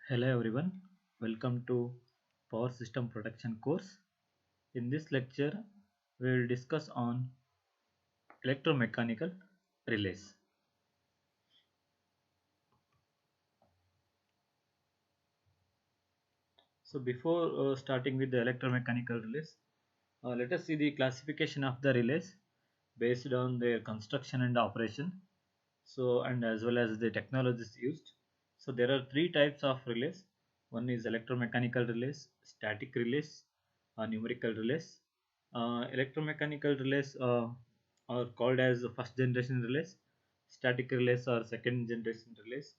Hello everyone, welcome to Power System Protection course. In this lecture, we will discuss on electromechanical relays. So before starting with the electromechanical relays, let us see the classification of the relays based on their construction and operation. So and as well as the technologies used. So there are three types of relays. One is electromechanical relays, static relays, numerical relays. Electromechanical relays are called as first generation relays, static relays are second generation relays,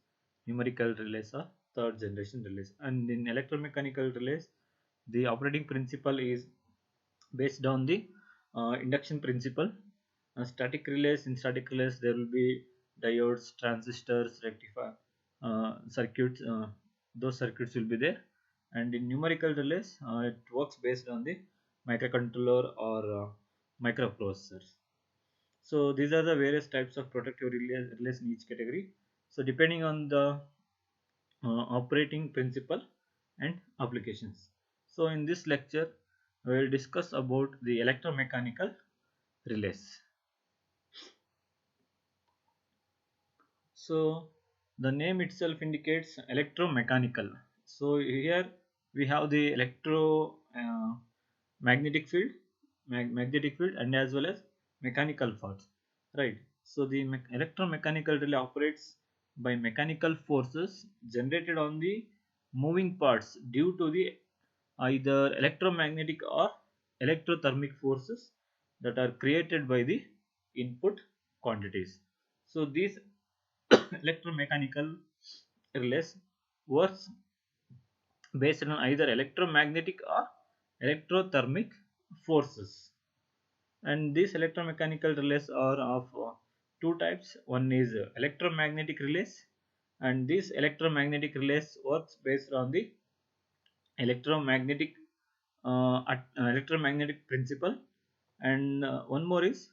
numerical relays are third generation relays. And in electromechanical relays, the operating principle is based on the induction principle. Static relays, in static relays there will be diodes, transistors, rectifier circuits, those circuits will be there. And in numerical relays, it works based on the microcontroller or microprocessors. So these are the various types of protective relays in each category. So depending on the operating principle and applications. So in this lecture we will discuss about the electromechanical relays. So the name itself indicates electromechanical. So here we have the magnetic field, magnetic field, and as well as mechanical parts, right? So the electromechanical relay operates by mechanical forces generated on the moving parts due to the either electromagnetic or electrothermic forces that are created by the input quantities. So these electromechanical relays works based on either electromagnetic or electrothermic forces. And these electromechanical relays are of two types. One is electromagnetic relays, and these electromagnetic relays works based on the electromagnetic electromagnetic principle. And one more is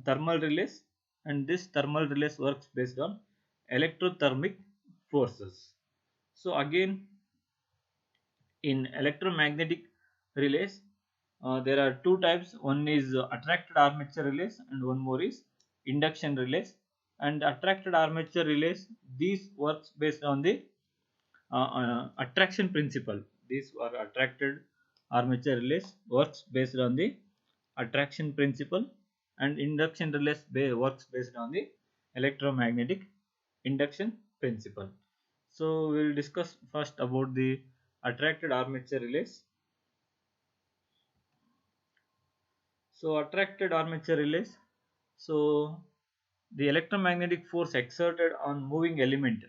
thermal relays, and this thermal relays works based on electrothermic forces. So again, in electromagnetic relays, there are two types. One is attracted armature relays, and one more is induction relays. And attracted armature relays, these works based on the attraction principle. These are attracted armature relays works based on the attraction principle, and induction relays works based on the electromagnetic induction principle. So we will discuss first about the attracted armature relays. So attracted armature relays. So the electromagnetic force exerted on moving element,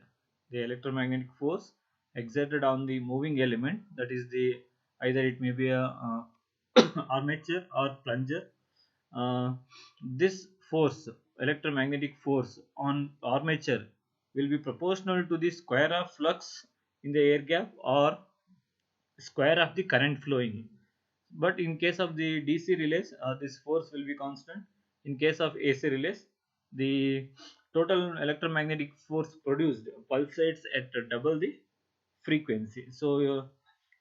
the electromagnetic force exerted on the moving element, that is the either it may be a armature or plunger. This force, electromagnetic force on armature, will be proportional to the square of flux in the air gap or square of the current flowing. But in case of the DC relays, this force will be constant. In case of AC relays, the total electromagnetic force produced pulsates at double the frequency. So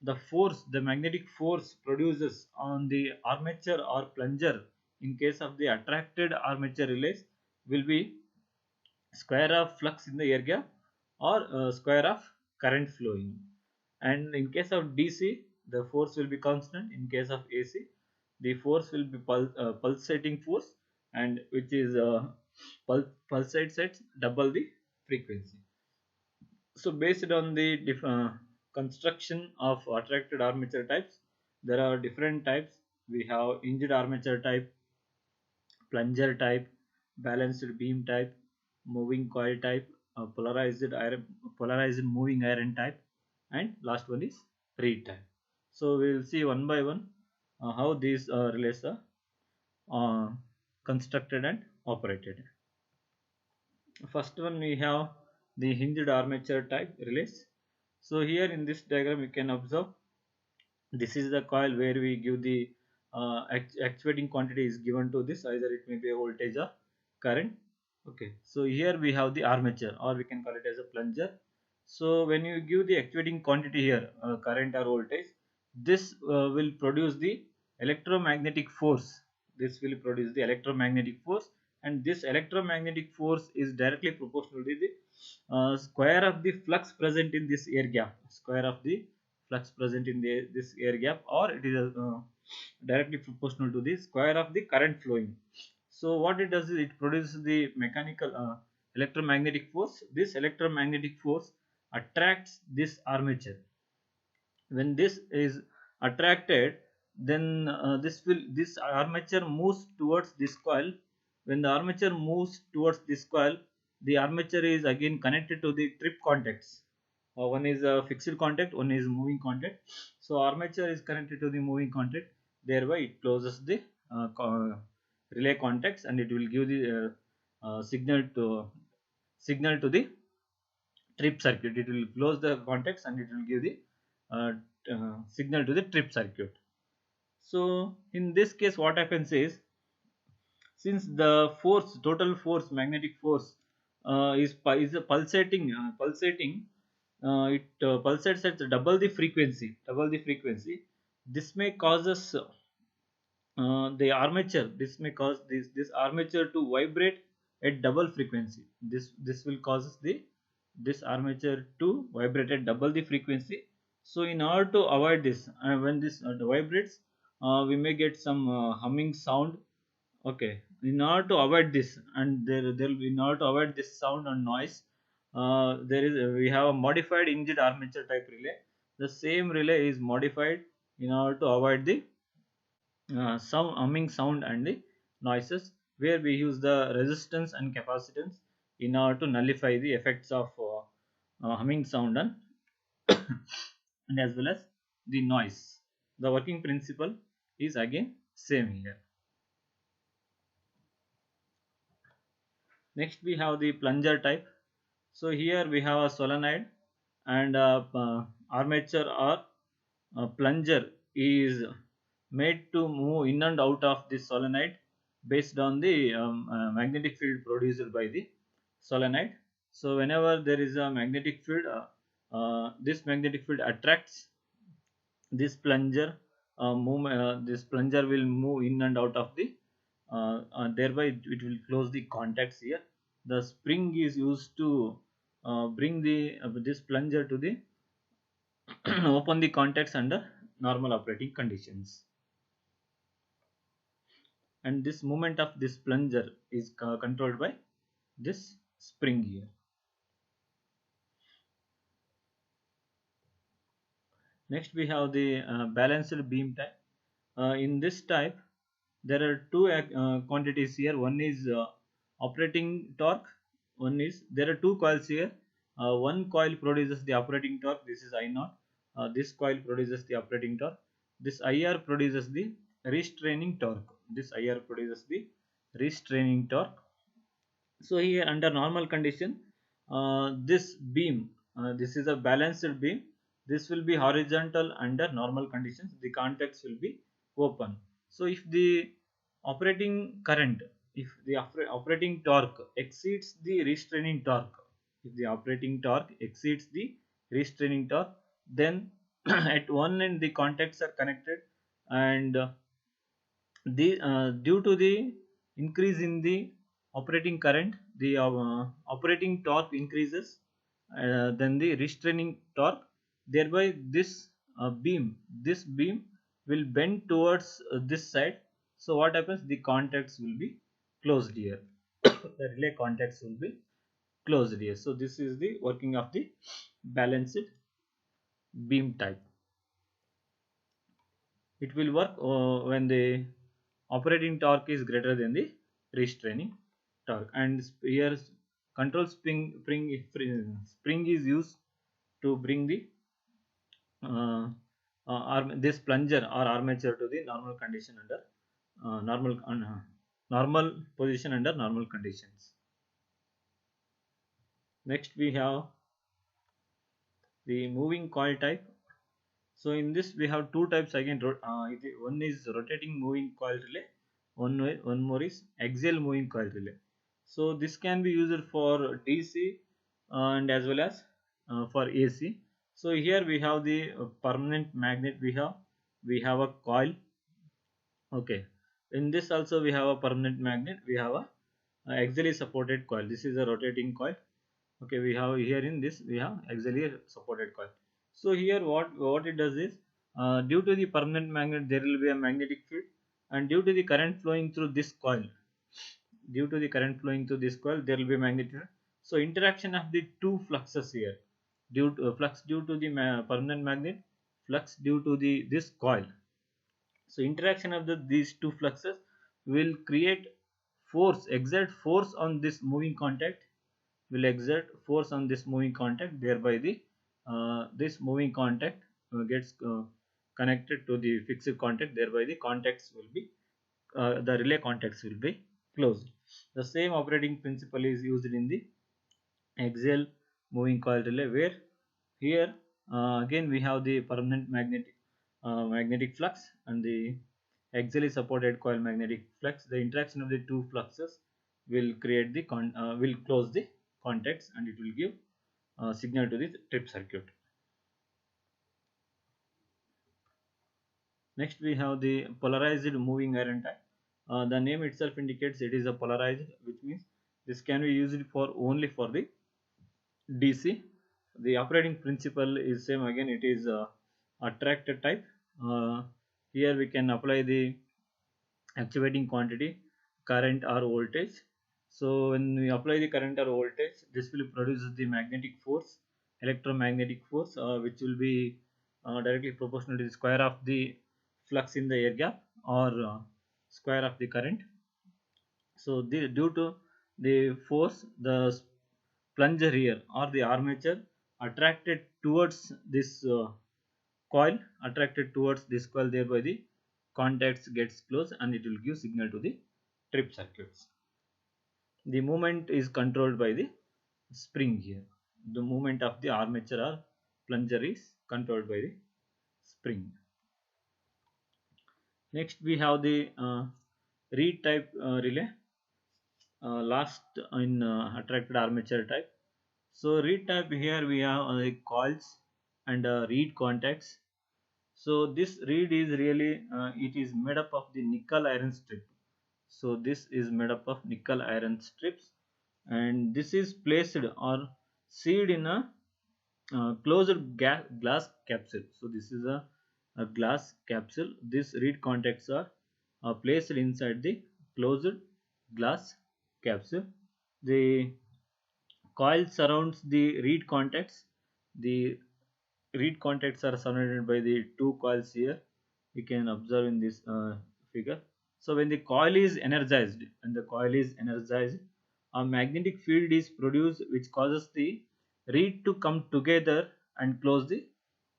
the force, the magnetic force produces on the armature or plunger in case of the attracted armature relays will be square of flux in the air gap or square of current flowing. And in case of DC, the force will be constant. In case of AC, the force will be pulsating force, and which is pulsates at double the frequency. So based on the construction of attracted armature types, there are different types. We have hinged armature type, plunger type, balanced beam type, moving coil type, polarized moving iron type, and last one is reed type. So we will see one by one how these relays are uh, constructed and operated. First one we have the hinged armature type relays. So here in this diagram you can observe this is the coil where we give the actuating quantity is given to this, either it may be a voltage or current. Okay, so here we have the armature, or we can call it as a plunger. So when you give the actuating quantity here, current or voltage, this will produce the electromagnetic force. This will produce the electromagnetic force, and this electromagnetic force is directly proportional to the square of the flux present in this air gap. Square of the flux present in this air gap, or it is directly proportional to the square of the current flowing. So what it does is it produces the mechanical electromagnetic force. This electromagnetic force attracts this armature. When this is attracted, then this armature moves towards this coil. When the armature moves towards this coil, the armature is again connected to the trip contacts. One is a fixed contact, one is moving contact. So armature is connected to the moving contact, thereby it closes the relay contacts, and it will give the signal to the trip circuit. It will close the contacts and it will give the uh, signal to the trip circuit. So in this case, what happens is, since the force, total force, magnetic force is a pulsating, it pulsates at double the frequency. This may causes the armature. This may cause this armature to vibrate at double frequency. This will cause this armature to vibrate at double the frequency. So in order to avoid this, when this vibrates, we may get some humming sound. Okay, in order to avoid this, and there will be, in order to avoid this sound and noise, there is we have a modified hinged armature type relay. The same relay is modified in order to avoid the some humming sound and the noises, where we use the resistance and capacitance in order to nullify the effects of humming sound and, and as well as the noise. The working principle is again same here. Next we have the plunger type. So here we have a solenoid, and armature or plunger is made to move in and out of this solenoid based on the magnetic field produced by the solenoid. So whenever there is a magnetic field, this magnetic field attracts this plunger. This plunger will move in and out of the thereby it will close the contacts here. The spring is used to bring the this plunger to the open the contacts under normal operating conditions, and this movement of this plunger is controlled by this spring here. Next we have the balanced beam type. In this type there are two quantities here. One is operating torque. One is, there are two coils here. One coil produces the operating torque, this is I0. This coil produces the operating torque. This IR produces the restraining torque. So here under normal condition, this beam, this is a balanced beam. This will be horizontal under normal conditions. The contacts will be open. So if the operating current, if the operating torque exceeds the restraining torque, then at one end the contacts are connected, and due to the increase in the operating current, the operating torque increases, then the restraining torque, thereby this beam will bend towards this side. So what happens, the contacts will be closed here. The relay contacts will be closed here. So this is the working of the balanced beam type. It will work when the operating torque is greater than the restraining torque, and here control spring is used to bring the this plunger or armature to the normal condition under normal position under normal conditions. Next we have the moving coil type. So in this we have two types again. One is rotating moving coil relay. One more is axial moving coil relay. So this can be used for DC and as well as for AC. So here we have the permanent magnet. We have a coil. Okay. In this also we have a permanent magnet. We have a axially supported coil. This is a rotating coil. Okay, we have here in this we have axially supported coil. So here what it does is, due to the permanent magnet there will be a magnetic field, and due to the current flowing through this coil, there will be magnetic field. So interaction of the two fluxes here, due to flux due to the permanent magnet, flux due to the this coil. So interaction of these two fluxes will create exert force on this moving contact, thereby this moving contact gets connected to the fixed contact, thereby the relay contacts will be closed. The same operating principle is used in the axial moving coil relay, where here again we have the permanent magnetic flux and the axially supported coil magnetic flux. The interaction of the two fluxes will close the contacts, and it will give signal to the trip circuit. Next we have the polarized moving iron type. The name itself indicates it is a polarized, which means this can be used for only for the DC. The operating principle is same again. It is attractor type. Here we can apply the actuating quantity, current or voltage. So when we apply the current or voltage, this will produce the magnetic force, electromagnetic force, which will be directly proportional to the square of the flux in the air gap, or square of the current. So due to the force, the plunger here or the armature attracted towards this coil, thereby the contacts gets closed, and it will give signal to the trip circuits. The movement is controlled by the spring here. The movement of the armature or plunger is controlled by the spring. Next we have the reed type relay, last in attracted armature type. So reed type, here we have coils and reed contacts. So this reed is really it is made up of the nickel iron strip. So this is made up of nickel iron strips, and this is placed or sealed in a closed glass capsule. So this is a glass capsule. These reed contacts are placed inside the closed glass capsule. The coil surrounds the reed contacts. The reed contacts are surrounded by the two coils here. You can observe in this figure. So when the coil is energized, a magnetic field is produced which causes the reed to come together and close the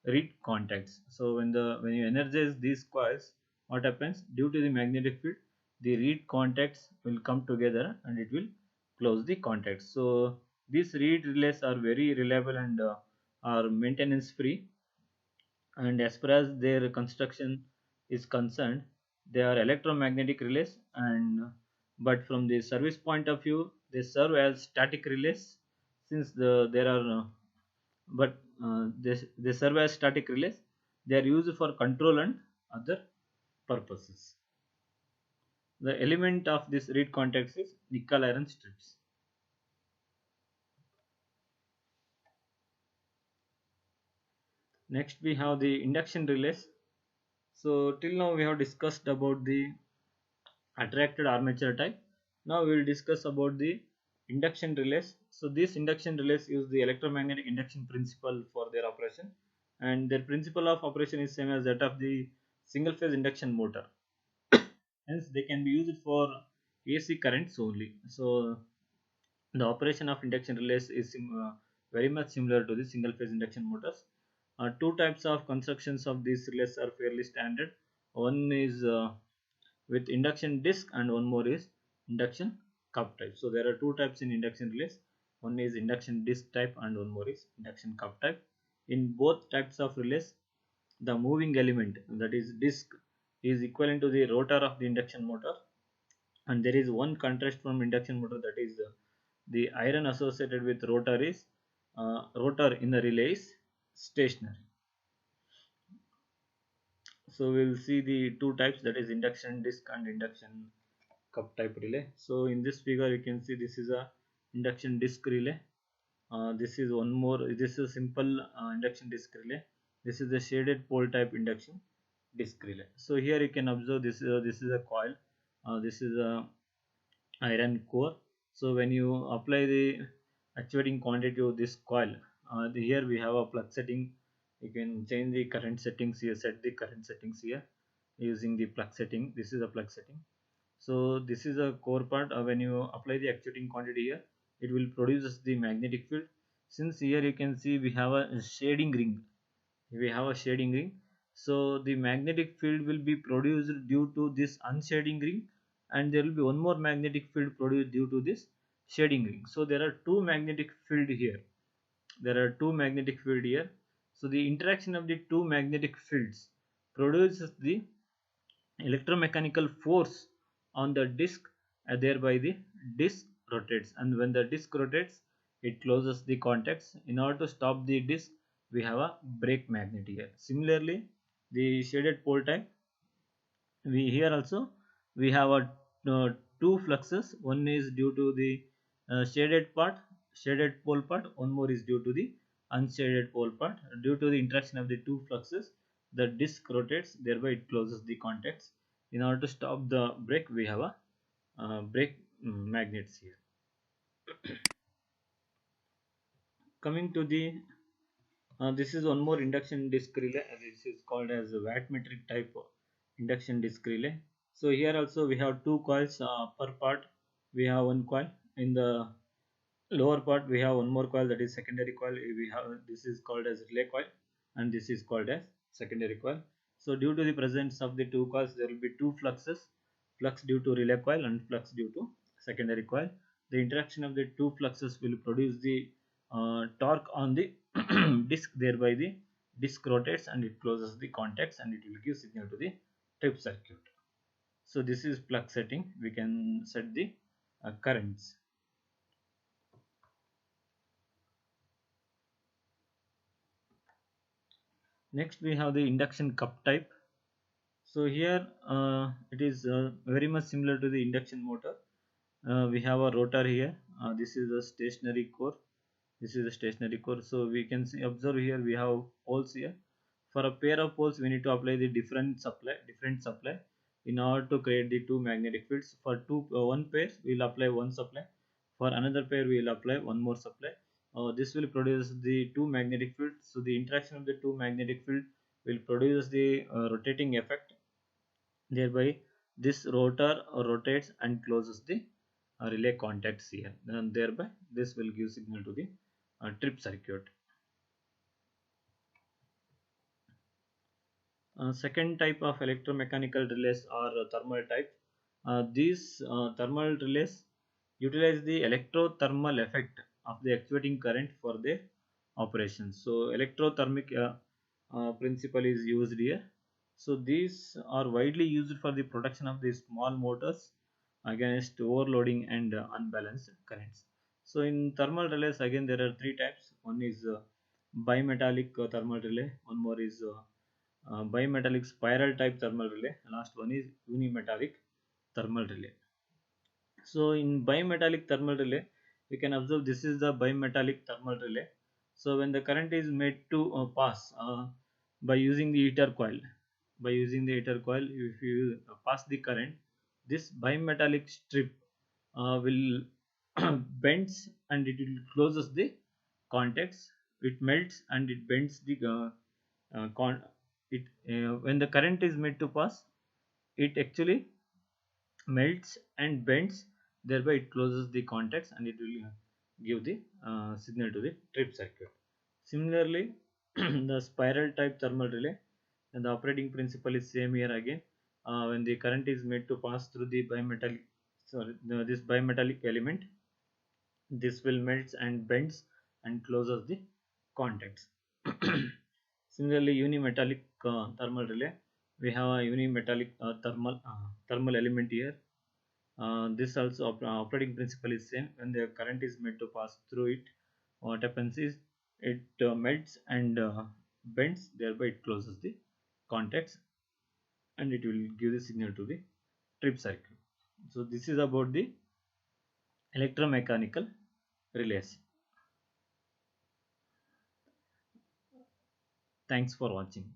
reed contacts. So when you energize these coils, what happens? Due to the magnetic field, the reed contacts will come together and it will close the contacts. So these reed relays are very reliable and are maintenance free, and as far as their construction is concerned, they are electromagnetic relays, and but from the service point of view they serve as static relays, since there are they serve as static relays. They are used for control and other purposes. The element of this reed contacts is nickel iron strips. Next we have the induction relays. So till now we have discussed about the attracted armature type. Now we will discuss about the induction relays. So these induction relays use the electromagnetic induction principle for their operation, and their principle of operation is same as that of the single phase induction motor. Hence they can be used for AC currents only. So the operation of induction relays is very much similar to the single phase induction motors. Two types of constructions of these relays are fairly standard. One is with induction disc, and one more is induction cup type. So there are two types in induction relays. One is induction disc type and one more is induction cup type. In both types of relays, the moving element, that is disc, is equivalent to the rotor of the induction motor, and there is one contrast from induction motor, that is the iron associated with rotor is rotor in the relay is stationary. So we'll see the two types, that is induction disc and induction cup type relay. So in this figure you can see this is a induction disc relay. This is one more, this is a simple induction disc relay. This is the shaded pole type induction disc relay. So here you can observe this is a coil. This is a iron core. So when you apply the actuating quantity of this coil, here we have a plug setting. You can change the current settings here, set the current settings here using the plug setting. This is a plug setting. So this is a core part. When you apply the actuating quantity here, it will produce the magnetic field. Since here you can see we have a shading ring, so the magnetic field will be produced due to this unshading ring, and there will be one more magnetic field produced due to this shading ring. So there are two magnetic field here, so the interaction of the two magnetic fields produces the electromechanical force on the disc, thereby the disc rotates, and when the disc rotates it closes the contacts. In order to stop the disc, we have a brake magnet here. Similarly, the shaded pole type, we here also we have a two fluxes. One is due to the shaded pole part, one more is due to the unshaded pole part. Due to the interaction of the two fluxes, the disc rotates, thereby it closes the contacts. In order to stop the brake, we have a brake magnets here. Coming to the this is one more induction disc relay. This is called as a wattmetric type induction disc relay. So here also we have two coils per part. We have one coil in the lower part. We have one more coil, that is secondary coil. We have, this is called as relay coil, and this is called as secondary coil. So due to the presence of the two coils, there will be two fluxes: flux due to relay coil and flux due to secondary coil. The interaction of the two fluxes will produce the torque on the disc, thereby the disc rotates and it closes the contacts, and it will give signal to the trip circuit. So this is plug setting. We can set the currents. Next we have the induction cup type. So here it is very much similar to the induction motor. We have a rotor here. This is a stationary core. So we can see, observe here we have poles here. For a pair of poles, we need to apply the different supply in order to create the two magnetic fields. For one pair, we will apply one supply. For another pair, we will apply one more supply. This will produce the two magnetic fields. So the interaction of the two magnetic field will produce the rotating effect. Thereby, this rotor rotates and closes the relay contacts here, and thereby this will give signal to the trip circuit. Second type of electromechanical relays are thermal type. These thermal relays utilize the electrothermal effect of the actuating current for their operations. So electrothermic principle is used here. So these are widely used for the protection of the small motors against overloading and unbalanced currents. So in thermal relays, again there are three types. One is bimetallic thermal relay, one more is bimetallic spiral type thermal relay, last one is unimetallic thermal relay. So in bimetallic thermal relay, we can observe this is the bimetallic thermal relay. So when the current is made to pass by using the heater coil, if you pass the current, this bimetallic strip will bends and it will closes the contacts. It melts and it bends the when the current is made to pass, it actually melts and bends, thereby it closes the contacts and it will give the signal to the trip circuit. Similarly, the spiral type thermal relay, and the operating principle is same here again. When the current is made to pass through the this bimetallic element, this will melts and bends and closes the contacts. Similarly, unimetallic thermal relay, we have a unimetallic thermal element here. This also operating principle is same. When the current is made to pass through it, what happens is it melts and bends, thereby it closes the contacts and it will give the signal to the trip circuit. So this is about the electromechanical relays. Thanks for watching.